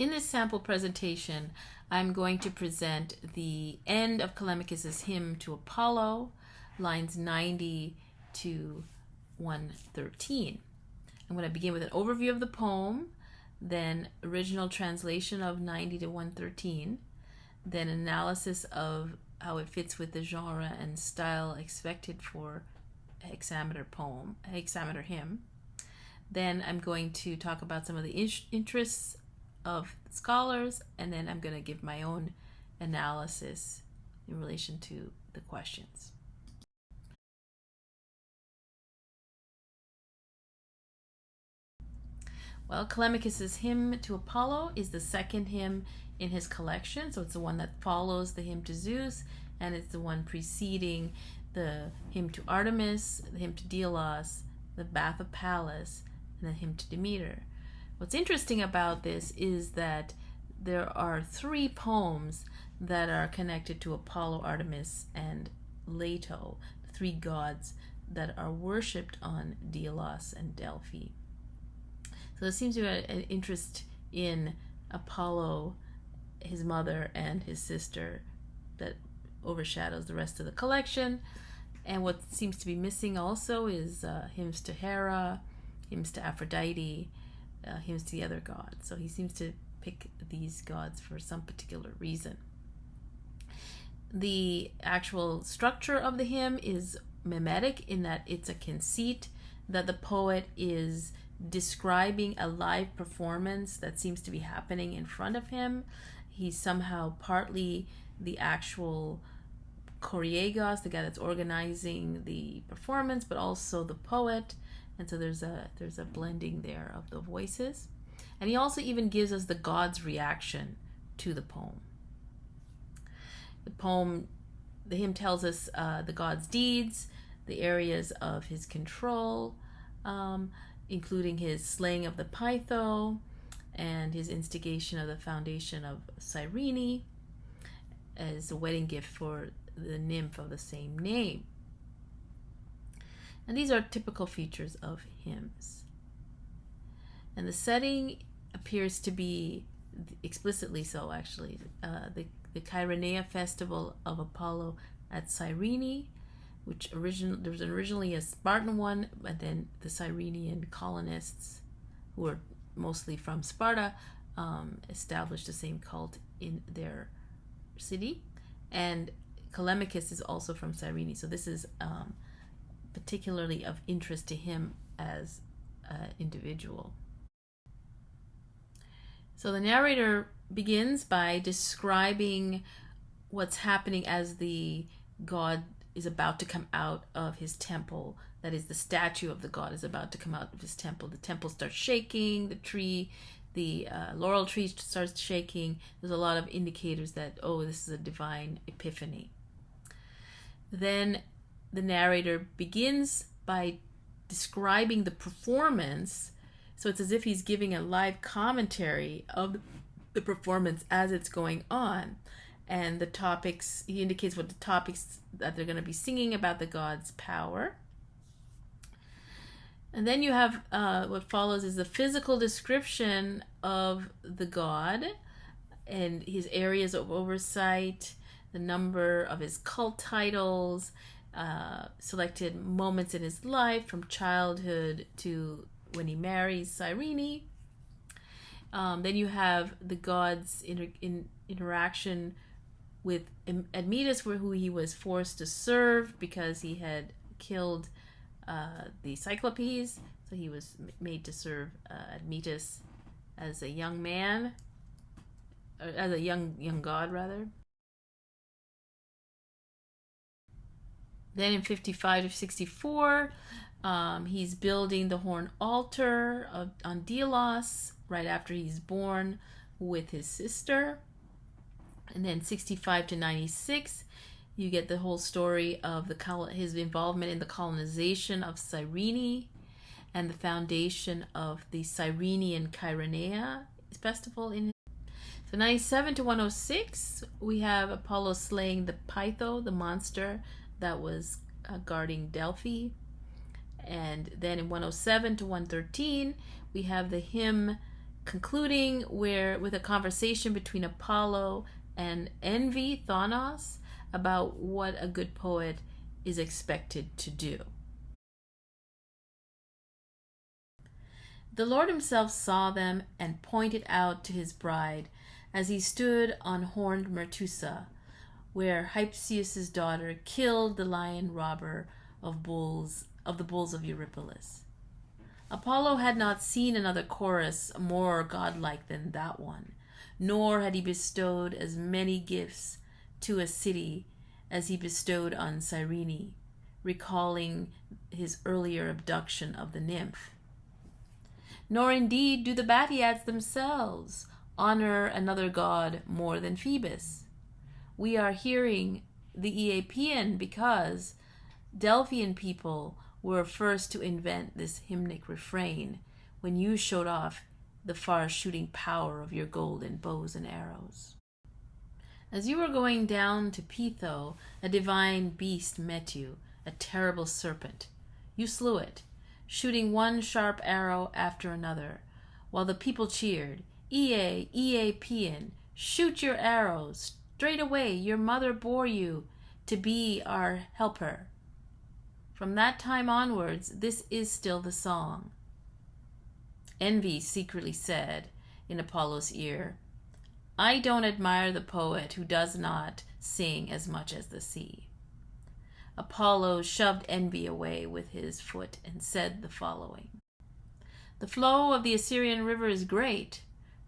In this sample presentation, I'm going to present the end of Callimachus's hymn to Apollo, lines 90 to 113. I'm going to begin with an overview of the poem, then original translation of 90 to 113, then analysis of how it fits with the genre and style expected for hexameter hymn. Then I'm going to talk about some of the interests of scholars, and then I'm going to give my own analysis in relation to the questions. Well, Callimachus's hymn to Apollo is the second hymn in his collection, so it's the one that follows the hymn to Zeus, and it's the one preceding the hymn to Artemis, the hymn to Delos, the Bath of Pallas, and the hymn to Demeter. What's interesting about this is that there are three poems that are connected to Apollo, Artemis, and Leto, the three gods that are worshipped on Delos and Delphi. So there seems to be an interest in Apollo, his mother, and his sister that overshadows the rest of the collection. And what seems to be missing also is hymns to Hera, hymns to Aphrodite, hymns to the other gods. So he seems to pick these gods for some particular reason. The actual structure of the hymn is mimetic in that it's a conceit that the poet is describing a live performance that seems to be happening in front of him. He's somehow partly the actual choreagos, the guy that's organizing the performance, but also the poet. And so there's a blending there of the voices. And he also even gives us the god's reaction to the poem. The hymn tells us the god's deeds, the areas of his control, including his slaying of the Pytho and his instigation of the foundation of Cyrene as a wedding gift for the nymph of the same name. And these are typical features of hymns. And the setting appears to be explicitly so, actually, the Chaeronea festival of Apollo at Cyrene, which there was originally a Spartan one, but then the Cyrenian colonists, who were mostly from Sparta, established the same cult in their city. And Callimachus is also from Cyrene, so this is particularly of interest to him as an individual. So the narrator begins by describing what's happening as the god is about to come out of his temple. That is, the statue of the god is about to come out of his temple. The temple starts shaking, the laurel tree starts shaking. There's a lot of indicators that, oh, this is a divine epiphany. Then the narrator begins by describing the performance. So it's as if he's giving a live commentary of the performance as it's going on. And the topics, he indicates what the topics that they're going to be singing about the god's power. And then you have what follows is the physical description of the god and his areas of oversight, the number of his cult titles, selected moments in his life from childhood to when he marries Cyrene. Then you have the god's interaction with Admetus, who he was forced to serve because he had killed the Cyclopes. So he was made to serve Admetus as a young man, or as a young god rather. Then in 55 to 64, he's building the horn altar on Delos right after he's born with his sister. And then 65 to 96, you get the whole story of his involvement in the colonization of Cyrene and the foundation of the Cyrenian Chaeronea festival. So 97 to 106, we have Apollo slaying the Pytho, the monster that was guarding Delphi. And then in 107 to 113, we have the hymn concluding with a conversation between Apollo and Envy, Thonos, about what a good poet is expected to do. The Lord himself saw them and pointed out to his bride as he stood on horned Myrtusa, where Hypseus' daughter killed the lion robber of the bulls of Eurypylus. Apollo had not seen another chorus more godlike than that one, nor had he bestowed as many gifts to a city as he bestowed on Cyrene, recalling his earlier abduction of the nymph. Nor indeed do the Battiads themselves honor another god more than Phoebus. We are hearing the Aeapian because Delphian people were first to invent this hymnic refrain when you showed off the far-shooting power of your golden bows and arrows. As you were going down to Pytho, a divine beast met you, a terrible serpent. You slew it, shooting one sharp arrow after another, while the people cheered, Aeapian, shoot your arrows, straight away your mother bore you to be our helper. From that time onwards, this is still the song. Envy secretly said in Apollo's ear, I don't admire the poet who does not sing as much as the sea. Apollo shoved Envy away with his foot and said the following. The flow of the Assyrian river is great,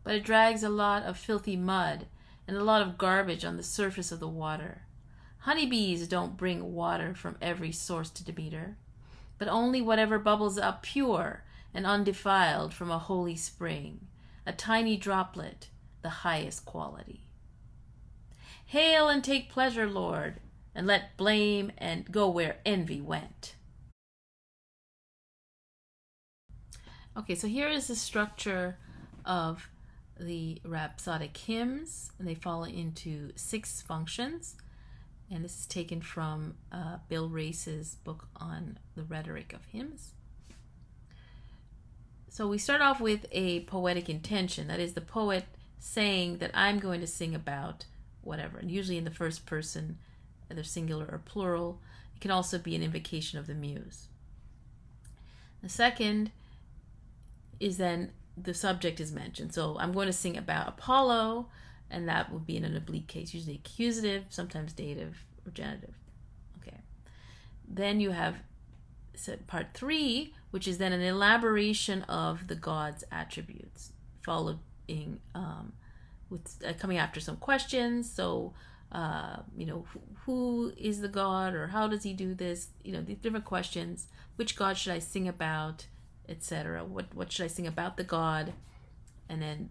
but it drags a lot of filthy mud and a lot of garbage on the surface of the water. Honeybees don't bring water from every source to Demeter, but only whatever bubbles up pure and undefiled from a holy spring, a tiny droplet, the highest quality. Hail and take pleasure, Lord, and let blame and go where envy went. Okay, so here is the structure of the rhapsodic hymns, and they fall into 6 functions. And this is taken from Bill Race's book on the rhetoric of hymns. So we start off with a poetic intention. That is the poet saying that I'm going to sing about whatever. And usually in the first person, either singular or plural. It can also be an invocation of the muse. The second is then the subject is mentioned. So I'm going to sing about Apollo, and that would be in an oblique case, usually accusative, sometimes dative or genitive. Okay. Then you have part 3, which is then an elaboration of the god's attributes, following with coming after some questions. So, who is the god, or how does he do this? These different questions. Which god should I sing about, etc. What should I sing about the god? And then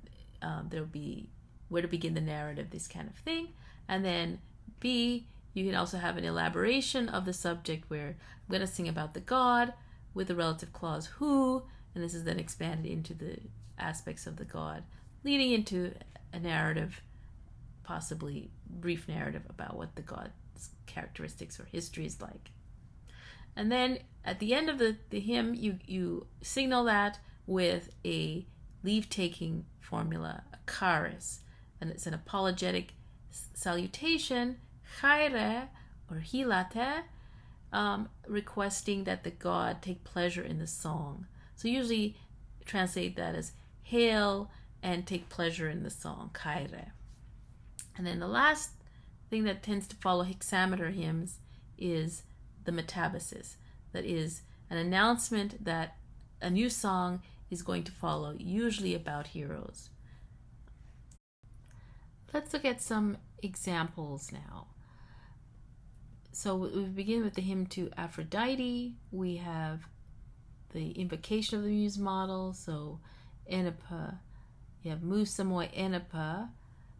there'll be where to begin the narrative, this kind of thing. And then B, you can also have an elaboration of the subject where I'm going to sing about the god with the relative clause who, and this is then expanded into the aspects of the god, leading into a narrative, possibly brief narrative about what the god's characteristics or history is like. And then at the end of the hymn, you signal that with a leave-taking formula, a charis, and it's an apologetic salutation, chaire or hilate, requesting that the god take pleasure in the song. So usually translate that as hail and take pleasure in the song, chaire. And then the last thing that tends to follow hexameter hymns is the metabasis. That is an announcement that a new song is going to follow, usually about heroes. Let's look at some examples now. So we begin with the hymn to Aphrodite. We have the invocation of the muse model. So Enipa, you have Musa moi Enipa,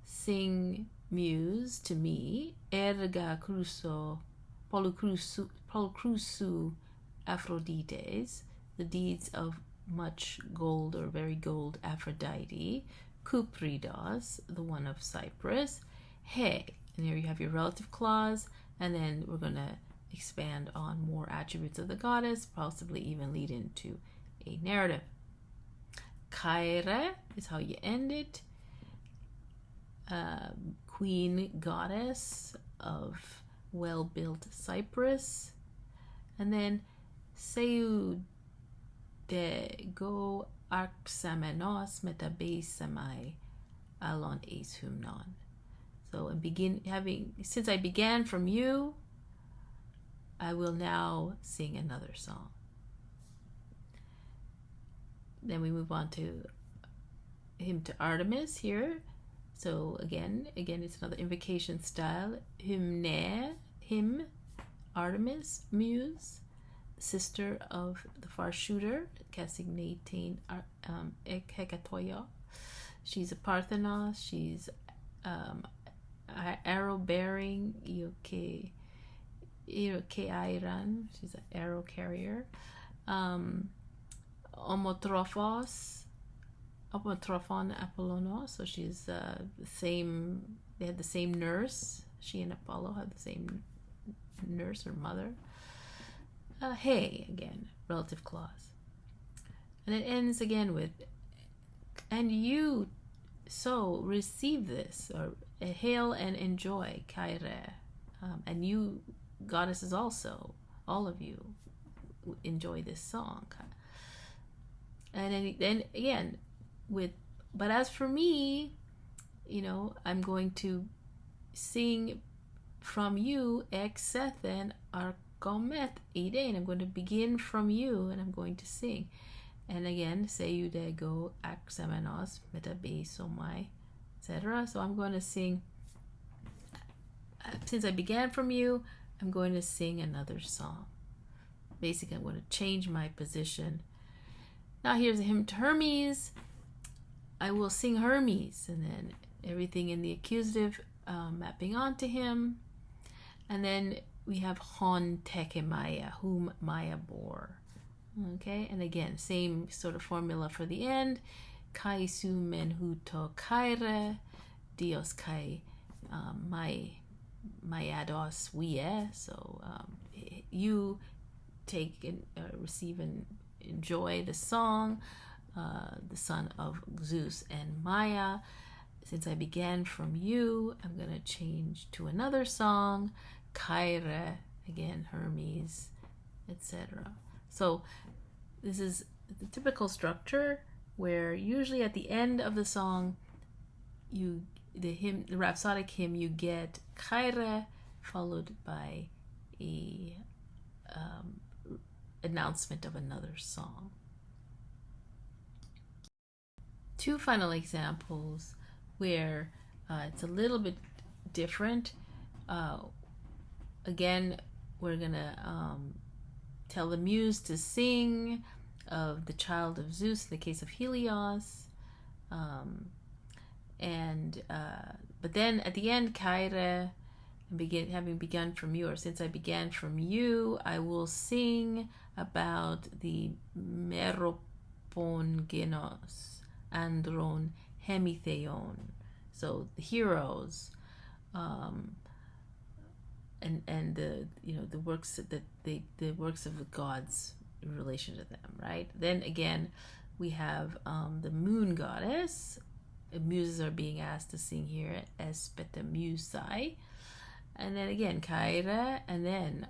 sing muse to me, erga cruso, polocrusu Aphrodites, the deeds of much gold or very gold Aphrodite, Kupridos, the one of Cyprus, he, and here you have your relative clause, and then we're going to expand on more attributes of the goddess, possibly even lead into a narrative. Kaire is how you end it. Queen goddess of well-built cypress. And then Seu de go arxamenos metabesamai alon eis humnon. So since I began from you, I will now sing another song. Then we move on to hymn to Artemis here. So again, it's another invocation style. Hymne, hymn, Artemis, muse, sister of the far shooter, Casignatain Hekatoia. She's a Parthenos. She's arrow-bearing Iran. She's an arrow carrier. Omotrophon Apollonos. So she's the same. They had the same nurse. She and Apollo had the same nurse or mother. Hey, again, relative clause. And it ends again with, and you so receive this, or hail and enjoy, Kaire. And you, goddesses also, all of you, enjoy this song. And then again, but as for me, I'm going to sing from you, Exethen Arcomet Edein. I'm going to begin from you, and I'm going to sing. And again, Seu de go axamenos metabesomai, etc. So I'm going to sing. Since I began from you, I'm going to sing another song. Basically, I'm going to change my position. Now here's a hymn to Hermes. I will sing Hermes, and then everything in the accusative mapping onto him. And then we have Hon Teke Maya, whom Maya bore. Okay, and again, same sort of formula for the end. Kai su menhuto kaire, dios kai mayados wie. So you take and receive and enjoy the song, the son of Zeus and Maya. Since I began from you, I'm going to change to another song, Kaire, again, Hermes, etc. So this is the typical structure where usually at the end of the song, the rhapsodic hymn, you get Kaire followed by a announcement of another song. Two final examples where it's a little bit different. Again, we're gonna tell the muse to sing of the child of Zeus in the case of Helios, but then at the end, Kaire, having begun from you, or since I began from you, I will sing about the Meropongenos Andron Hemitheon, so the heroes, and the the works the works of the gods in relation to them, right? Then again, we have the moon goddess. Muses are being asked to sing here, Espeta Musai, and then again Kaire, and then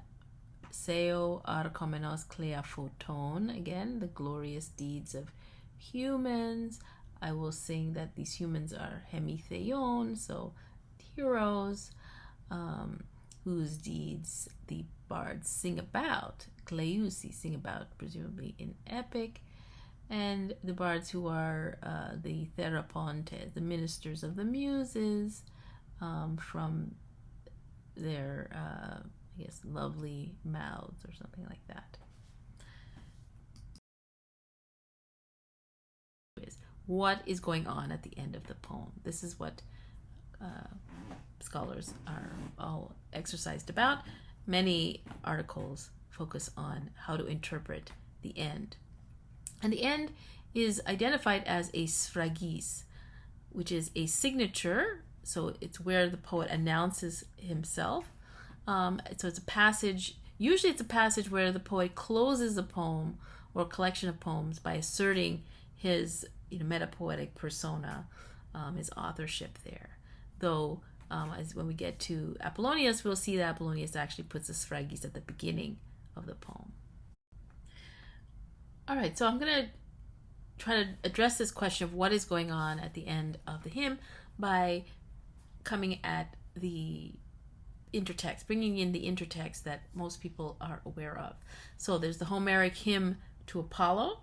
Seo Arkomenos Kleaphoton, again the glorious deeds of humans. I will sing that these humans are Hemitheon, so heroes, whose deeds the bards sing about, Cleusi sing about, presumably in epic, and the bards who are the Therapontes, the ministers of the muses, from their, I guess, lovely mouths or something like that. What is going on at the end of the poem? This is what scholars are all exercised about. Many articles focus on how to interpret the end. And the end is identified as a sfragis, which is a signature. So it's where the poet announces himself. So it's a passage, usually it's a passage where the poet closes a poem or a collection of poems by asserting his metapoetic persona, his authorship there. Though, as when we get to Apollonius, we'll see that Apollonius actually puts the Sphragies at the beginning of the poem. All right, so I'm going to try to address this question of what is going on at the end of the hymn by coming at the intertext, bringing in the intertext that most people are aware of. So there's the Homeric hymn to Apollo,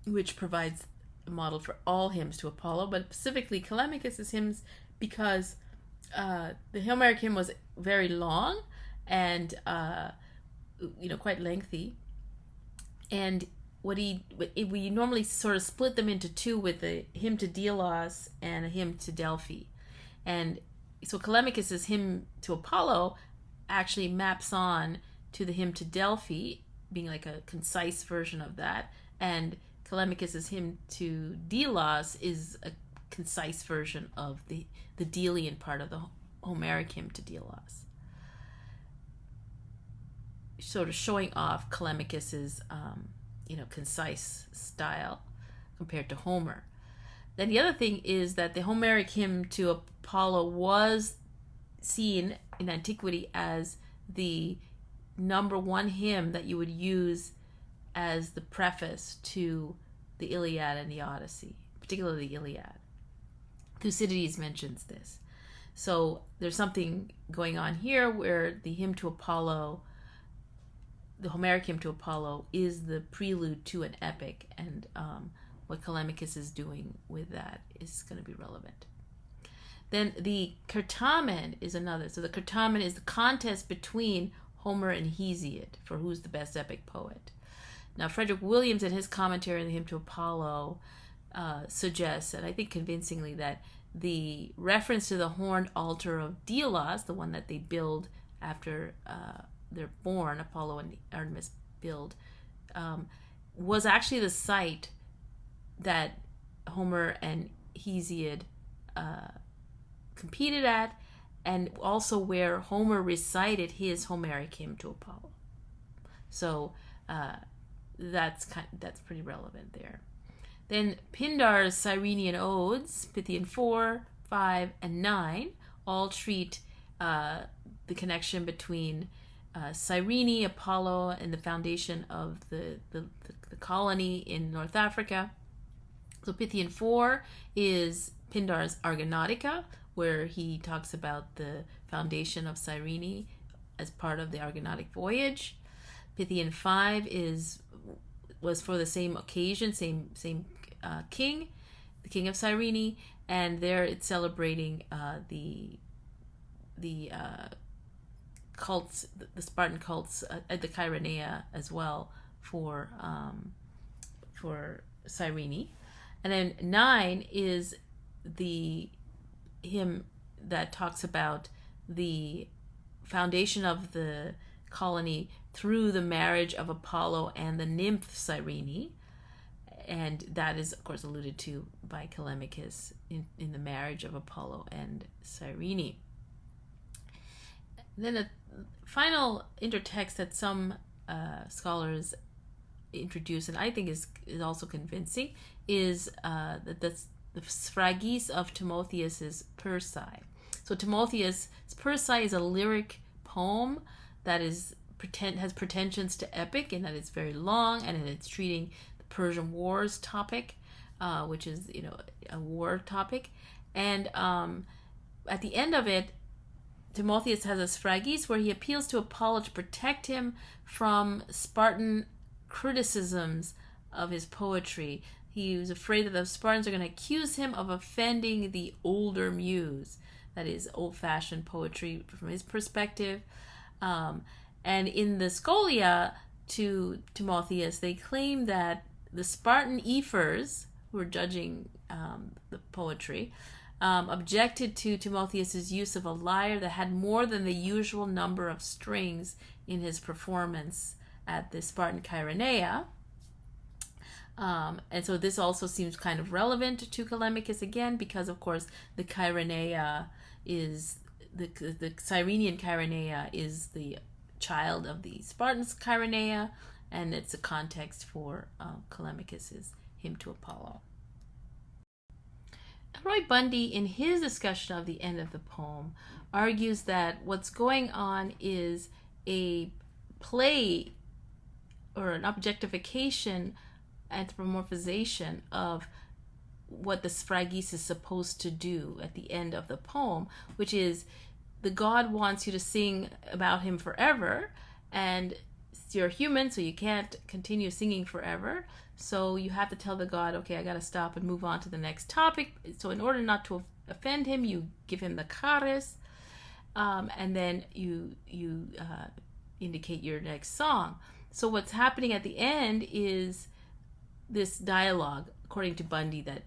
which provides a model for all hymns to Apollo, but specifically Callimachus's hymns, because the Homeric hymn was very long and quite lengthy, and we normally sort of split them into two, with a hymn to Delos and a hymn to Delphi. And so Callimachus's hymn to Apollo actually maps on to the hymn to Delphi, being like a concise version of that, and Callimachus's hymn to Delos is a concise version of the Delian part of the Homeric hymn to Delos, sort of showing off Callimachus's concise style compared to Homer. Then the other thing is that the Homeric hymn to Apollo was seen in antiquity as the number one hymn that you would use as the preface to the Iliad and the Odyssey, particularly the Iliad. Thucydides mentions this. So there's something going on here where the hymn to Apollo, the Homeric hymn to Apollo, is the prelude to an epic, and what Callimachus is doing with that is going to be relevant. Then the Curtamen is another. So the Curtamen is the contest between Homer and Hesiod for who's the best epic poet. Now, Frederick Williams, in his commentary on the hymn to Apollo, suggests, and I think convincingly, that the reference to the horned altar of Delos, the one that they build after they're born, Apollo and Artemis build, was actually the site that Homer and Hesiod competed at, and also where Homer recited his Homeric hymn to Apollo. So that's pretty relevant there. Then Pindar's Cyrenian Odes, Pythian 4, 5, and 9, all treat the connection between Cyrene, Apollo, and the foundation of the colony in North Africa. So Pythian 4 is Pindar's Argonautica, where he talks about the foundation of Cyrene as part of the Argonautic voyage. Pythian 5 was for the same occasion, same king, the king of Cyrene, and there it's celebrating the cults, the Spartan cults at the Chaironeia as well for Cyrene. And then 9 is the hymn that talks about the foundation of the colony through the marriage of Apollo and the nymph Cyrene, and that is of course alluded to by Callimachus in the marriage of Apollo and Cyrene. Then the final intertext that some scholars introduce, and I think is also convincing, is the Sphragies of Timotheus's Persae. So Timotheus' Persae is a lyric poem that has pretensions to epic in that it's very long and it's treating the Persian Wars topic, which is a war topic, and at the end of it, Timotheus has a Sphragies where he appeals to Apollo to protect him from Spartan criticisms of his poetry. He was afraid that the Spartans are going to accuse him of offending the older muse, that is, old-fashioned poetry from his perspective. And in the Scholia to Timotheus, they claim that the Spartan ephors, who were judging the poetry, objected to Timotheus's use of a lyre that had more than the usual number of strings in his performance at the Spartan Chaironeia. And so this also seems kind of relevant to Callimachus again, because of course the Chaironeia is the Cyrenian Chaironeia is the child of the Spartans' Chaironeia, and it's a context for Callimachus's hymn to Apollo. Roy Bundy, in his discussion of the end of the poem, argues that what's going on is a play or an objectification, anthropomorphization of what the Sfragists is supposed to do at the end of the poem, which is the god wants you to sing about him forever, and you're human, so you can't continue singing forever. So you have to tell the god, okay, I got to stop and move on to the next topic. So in order not to offend him, you give him the charis, and then you indicate your next song. So what's happening at the end is this dialogue, according to Bundy, that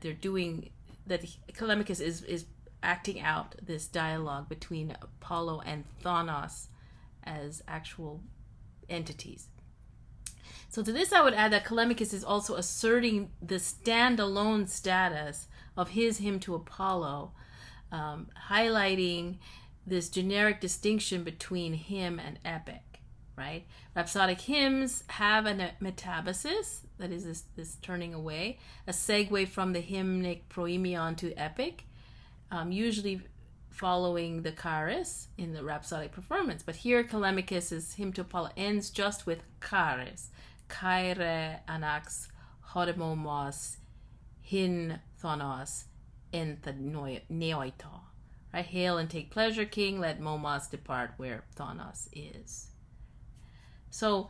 they're doing, that Callimachus is acting out this dialogue between Apollo and Thonos as actual entities. So to this I would add that Callimachus is also asserting the standalone status of his hymn to Apollo, highlighting this generic distinction between hymn and epic, right? Rhapsodic hymns have a metabasis, that is this turning away, a segue from the hymnic proemion to epic, usually following the charis in the rhapsodic performance. But here Callimachus's hymn to Apollo ends just with charis. Kaire anax horemomos hin thonos entha neoito. Right? Hail and take pleasure, king, let Momos depart where Thonos is. So,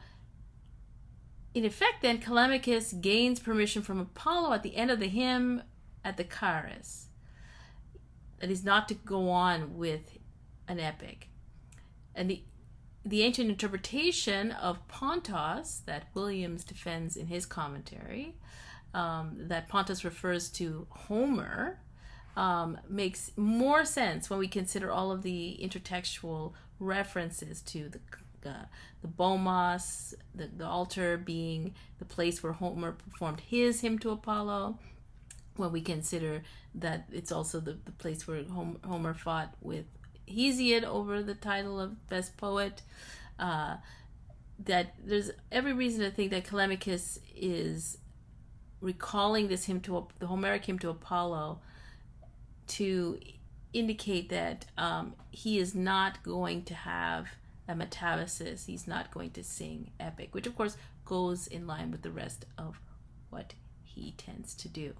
in effect, then, Callimachus gains permission from Apollo at the end of the hymn at the charis. That is not to go on with an epic. And the ancient interpretation of Pontos that Williams defends in his commentary, that Pontos refers to Homer, makes more sense when we consider all of the intertextual references to the Bomos, the altar being the place where Homer performed his hymn to Apollo, when we consider that it's also the place where Homer fought with Hesiod over the title of best poet, that there's every reason to think that Callimachus is recalling this hymn to the Homeric hymn to Apollo to indicate that he is not going to have a metabasis. He's not going to sing epic, which of course goes in line with the rest of what he tends to do.